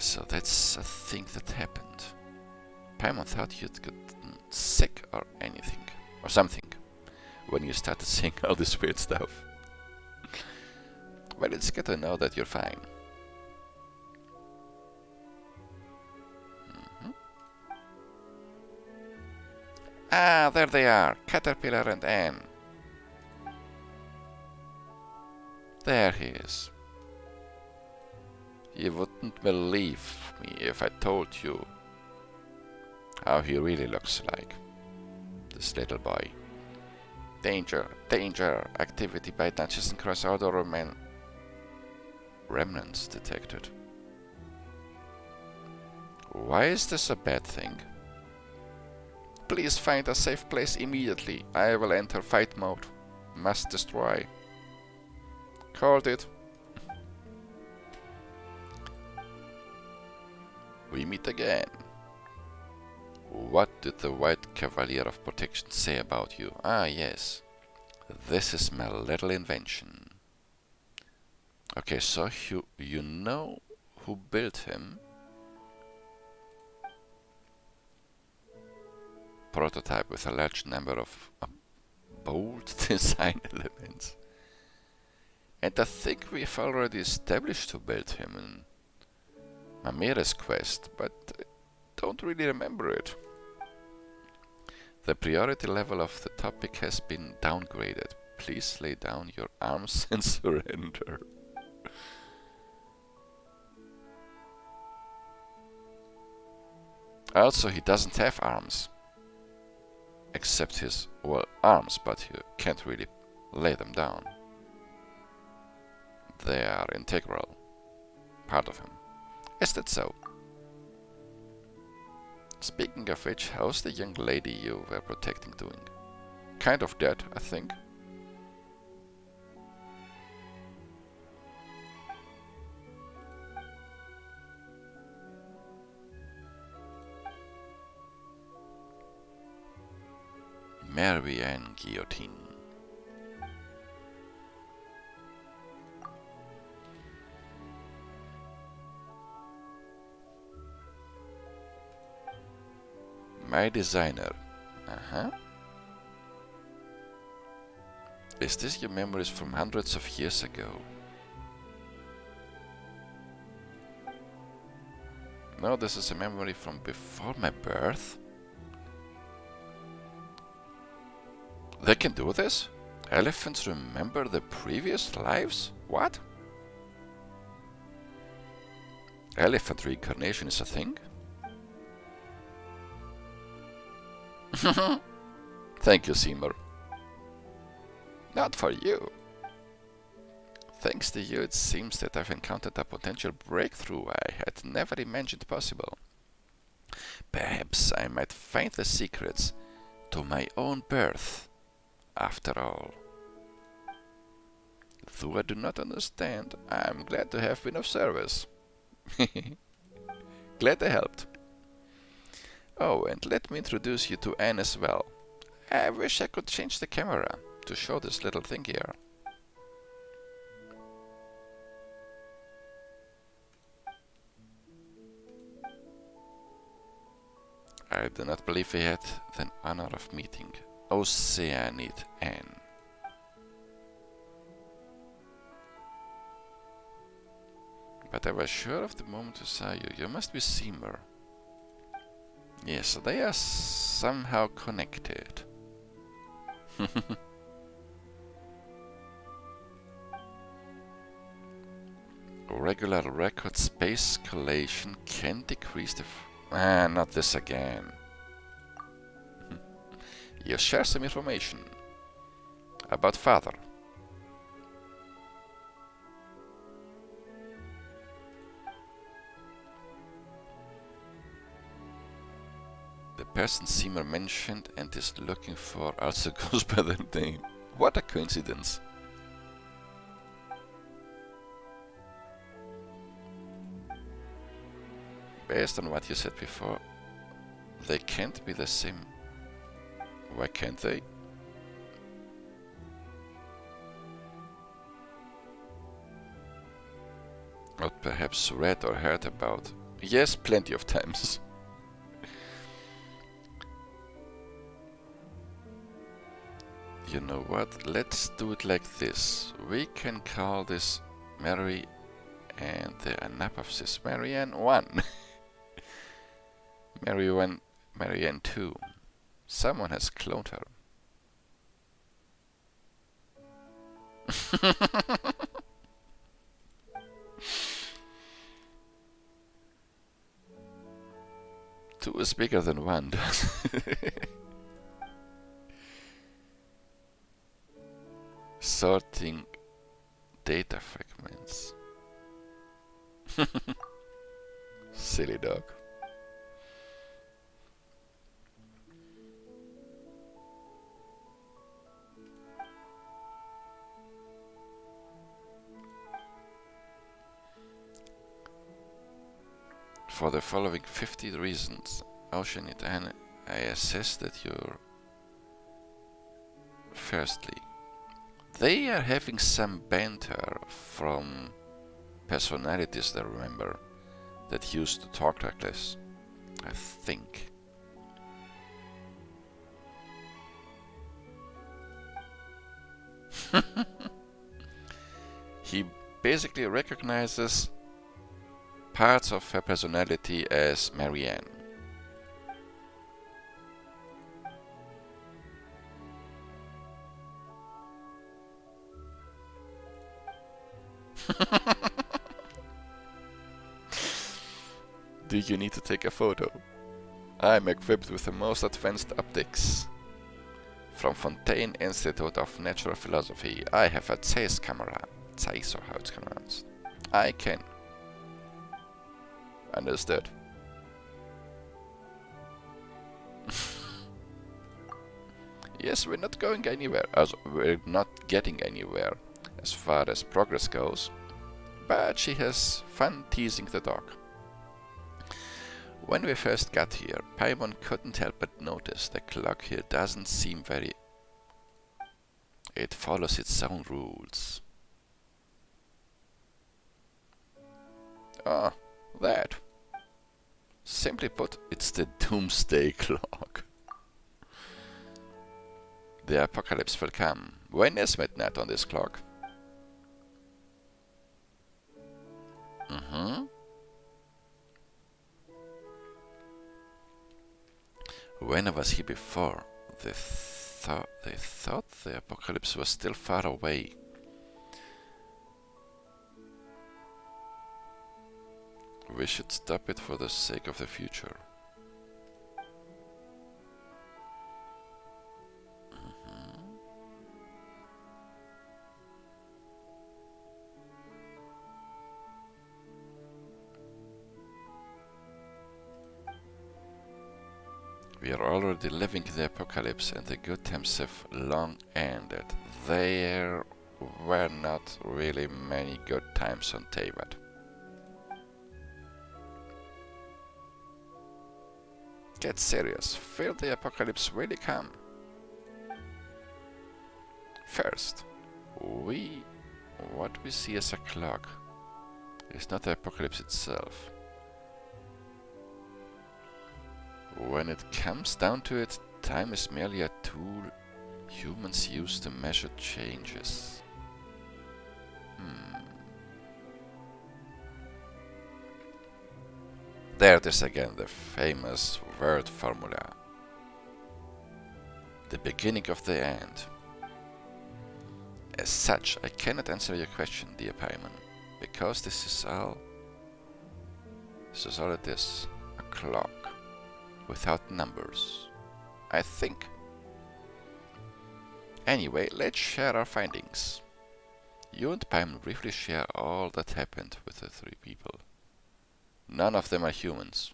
So that's a thing that happened. Paimon thought you'd gotten sick or anything, or something, when you started saying all this weird stuff. Well, it's good to know that you're fine. Ah, there they are, Caterpillar and Anne. There he is. You wouldn't believe me if I told you how he really looks like, this little boy. Danger, danger, activity by Dungeons and Cross Order remnants detected. Why is this a bad thing? Please find a safe place immediately. I will enter fight mode. Must destroy. Called it. We meet again. What did the White Cavalier of Protection say about you? Ah, yes. This is my little invention. Okay, so you know who built him? Prototype with a large number of bold design elements. And I think we've already established who built him in Mamira's quest, but I don't really remember it. The priority level of the topic has been downgraded. Please lay down your arms and surrender. Also, he doesn't have arms. Except his, well, arms, but you can't really lay them down. They are integral part of him. Is that so? Speaking of which, how's the young lady you were protecting doing? Kind of dead, I think. Marianne Guillotine. My designer. Is this your memories from hundreds of years ago? No, this is a memory from before my birth. They can do this? Elephants remember the previous lives? What? Elephant reincarnation is a thing? Thank you, Seymour. Not for you. Thanks to you, it seems that I've encountered a potential breakthrough I had never imagined possible. Perhaps I might find the secrets to my own birth, after all. Though I do not understand, I'm glad to have been of service. Glad I helped. Oh, and let me introduce you to Anne as well. I wish I could change the camera to show this little thing here. I do not believe we had the honor of meeting Oceanid Anne. But I was sure of the moment I saw you. You must be Seymour. Yes, they are somehow connected. Regular record space collation can decrease the... not this again. You share some information about father. The person Seymour mentioned and is looking for also goes by the name. What a coincidence. Based on what you said before, they can't be the same. Why can't they? Or perhaps read or heard about Yes, plenty of times. You know what? Let's do it like this. We can call this Mary and the anapopsis Marianne 1. Marianne 2. Someone has cloned her. Two is bigger than one. Sorting data fragments. Silly dog. For the following 50 reasons, Oceanid and I assess that you're... Firstly, they are having some banter from personalities I remember that used to talk like this, I think. He basically recognizes parts of her personality as Marianne. Do you need to take a photo? I'm equipped with the most advanced optics. From Fontaine Institute of Natural Philosophy, I have a Zeiss camera. Zeiss, or how it's pronounced. I can. Understood. Yes, we're not going anywhere, as we're not getting anywhere as far as progress goes, but she has fun teasing the dog. When we first got here, Paimon couldn't help but notice the clock here doesn't seem very... It follows its own rules. Ah, that. Simply put, it's the doomsday clock. The apocalypse will come. When is midnight on this clock? When I was here before, they thought the apocalypse was still far away. We should stop it for the sake of the future. We are already living the apocalypse and the good times have long ended. There were not really many good times on Teyvat. Get serious, will the apocalypse really come? First, what we see as a clock is not the apocalypse itself. When it comes down to it, time is merely a tool humans use to measure changes. There it is again, the famous word formula. The beginning of the end. As such, I cannot answer your question, dear Paimon, because this is all it is, a clock. Without numbers, I think. Anyway, let's share our findings. You and Paimon briefly share all that happened with the three people. None of them are humans.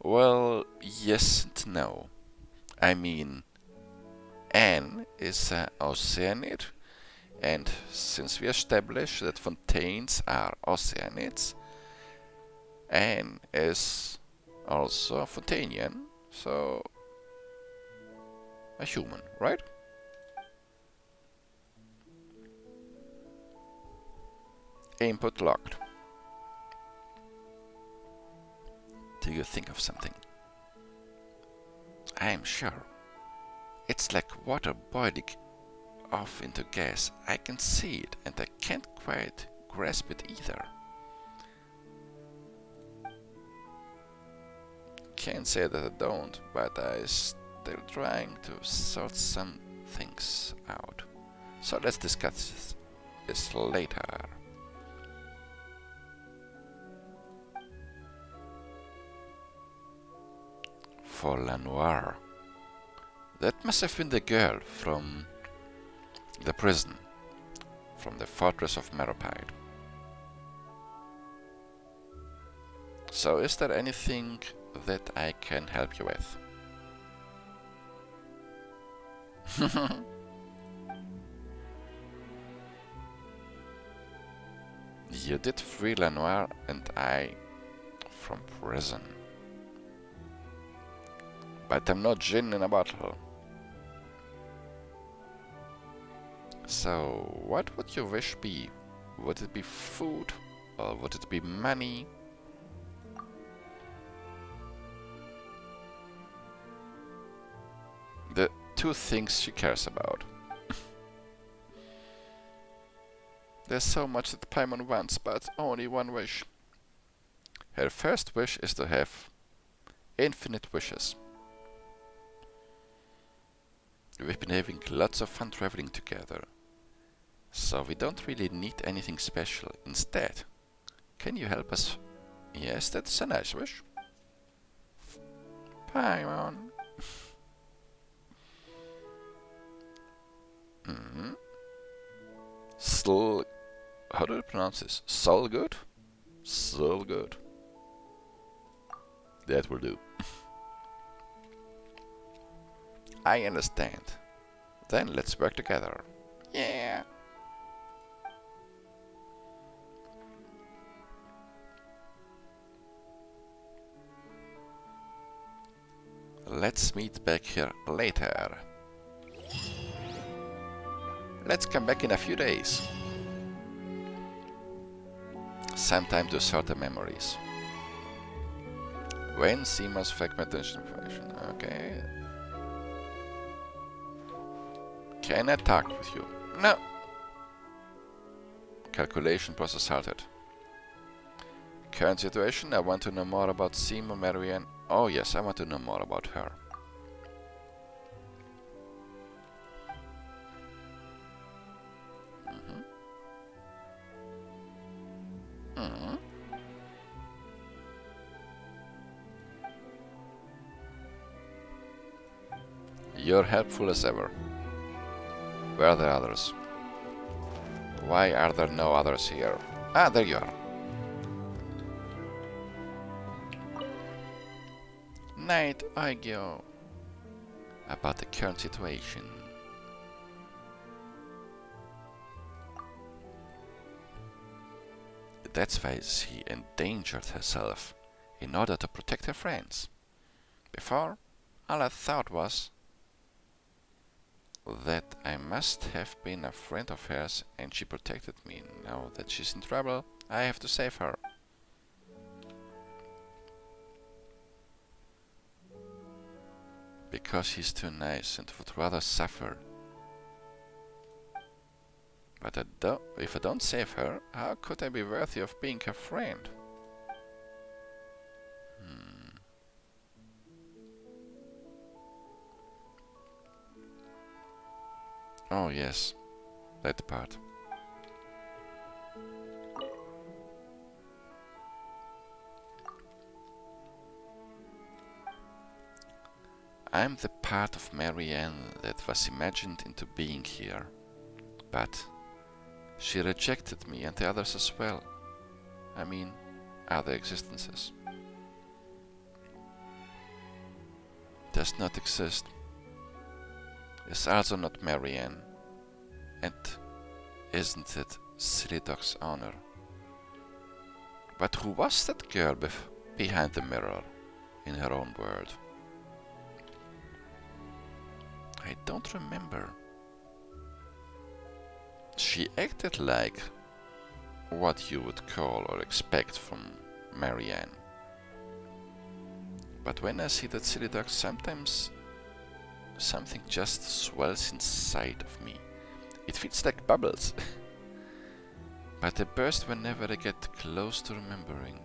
Well, yes and no. I mean, Anne is an Oceanid, and since we established that Fontaines are Oceanids, Anne is also Fontainian, so a human, right? Input locked. Do you think of something? I am sure. It's like water boiling off into gas. I can see it and I can't quite grasp it either. Can't say that I don't, but I'm still trying to sort some things out. So let's discuss this later. For Lanoir. That must have been the girl from the prison, from the fortress of Meropide. So is there anything that I can help you with? You did free Lanoir and I from prison. But I'm not gin in a bottle. So, what would your wish be? Would it be food? Or would it be money? The two things she cares about. There's so much that Paimon wants, but only one wish. Her first wish is to have infinite wishes. We've been having lots of fun traveling together, so we don't really need anything special. Instead, can you help us? Yes, that's a nice wish. Paimon. Still, how do you pronounce this? Solgood? Solgood. That will do. I understand. Then let's work together. Yeah. Let's meet back here later. Let's come back in a few days. Some time to sort the memories. When Seema's fragmentation information. Okay. Can I talk with you? No. Calculation process halted. Current situation, I want to know more about Seema Marianne. Oh yes, I want to know more about her. You're helpful as ever. Where are the others? Why are there no others here? Ah, there you are. Knight Aigyo. About the current situation. That's why she endangered herself in order to protect her friends. Before, all I thought was that I must have been a friend of hers and she protected me. Now that she's in trouble, I have to save her. Because she's too nice and would rather suffer. But if I don't save her, how could I be worthy of being her friend? Oh yes, that part. I'm the part of Marianne that was imagined into being here, but she rejected me and the others as well. I mean, other existences. Does not exist. Is also not Marianne, and isn't it Silly Dog's honor? But who was that girl behind the mirror, in her own world? I don't remember. She acted like what you would call or expect from Marianne. But when I see that silly dog, sometimes something just swells inside of me. It feels like bubbles. But they burst whenever I get close to remembering.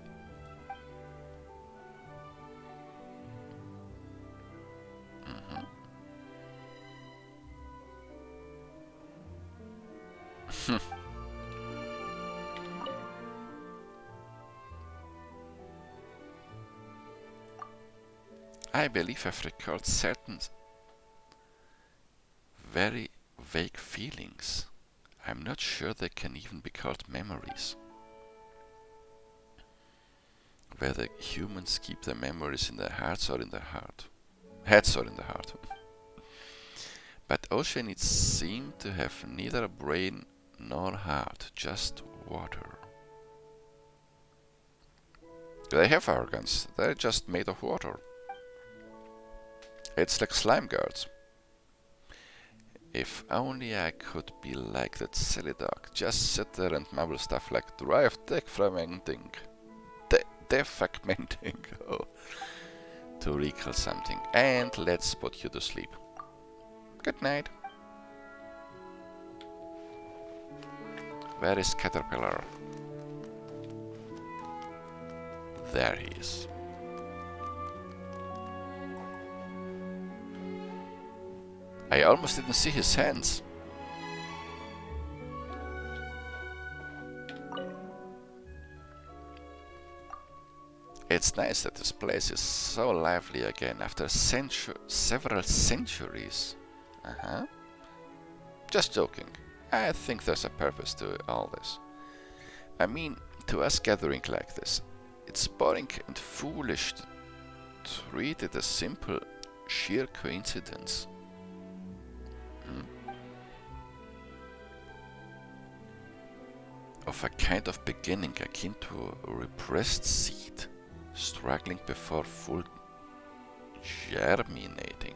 I believe I've recalled certain very vague feelings. I'm not sure they can even be called memories. Whether humans keep their memories in their hearts or in their heart. Heads or in the heart. But oceanids seem to have neither a brain nor heart, just water. They have organs, they're just made of water. It's like slime guards. If only I could be like that silly dog, just sit there and mumble stuff like drive defragmenting, defragmenting, to recall something, and let's put you to sleep. Good night. Where is Caterpillar? There he is. I almost didn't see his hands. It's nice that this place is so lively again after several centuries. Just joking. I think there's a purpose to all this. I mean, to us gathering like this, it's boring and foolish to treat it as simple, sheer coincidence. Of a kind of beginning akin to a repressed seed, struggling before full germinating.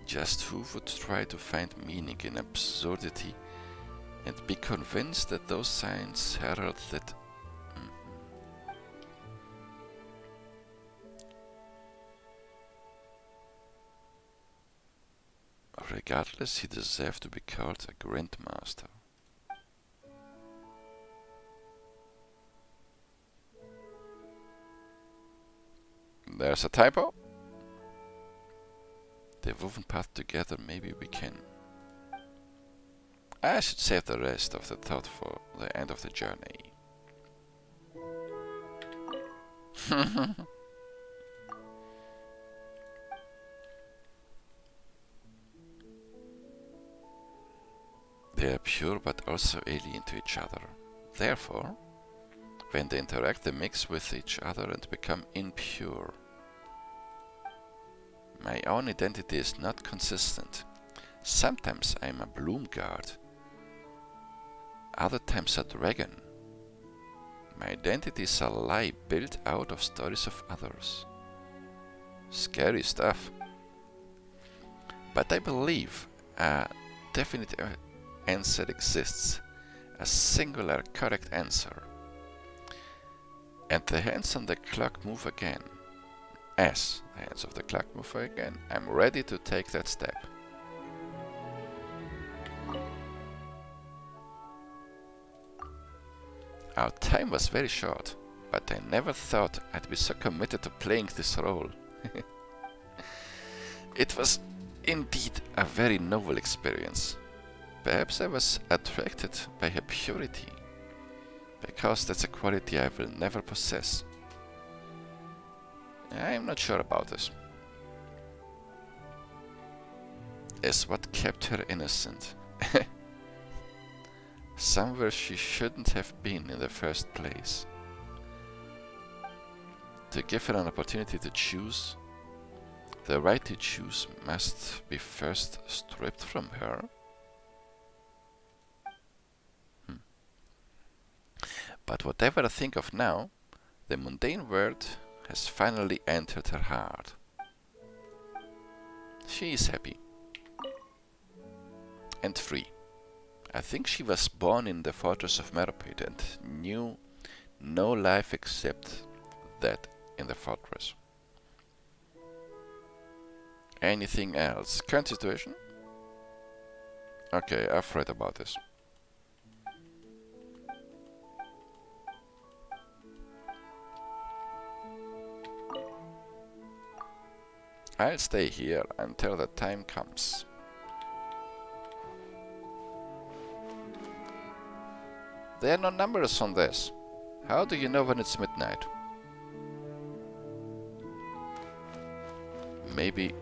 Just who would try to find meaning in absurdity and be convinced that those signs herald that regardless, he deserved to be called a grandmaster. There's a typo. They've woven path together, maybe we can. I should save the rest of the thought for the end of the journey. They are pure but also alien to each other. Therefore, when they interact, they mix with each other and become impure. My own identity is not consistent. Sometimes I am a bloom guard, other times a dragon. My identity is a lie built out of stories of others. Scary stuff. But I believe a definite answer exists, a singular correct answer. And the hands on the clock move again. As the hands of the clock move again, I'm ready to take that step. Our time was very short, but I never thought I'd be so committed to playing this role. It was indeed a very novel experience. Perhaps I was attracted by her purity, because that's a quality I will never possess. I'm not sure about this. Is what kept her innocent. Somewhere she shouldn't have been in the first place. To give her an opportunity to choose, the right to choose must be first stripped from her. But whatever I think of now, the mundane word has finally entered her heart. She is happy. and free. I think she was born in the fortress of Merpid and knew no life except that in the fortress. Anything else? Current situation? Okay, I've read about this. I'll stay here until the time comes. There are no numbers on this. How do you know when it's midnight? Maybe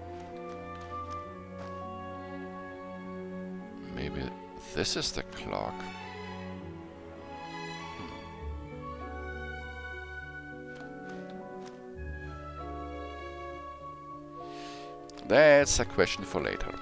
this is the clock. That's a question for later.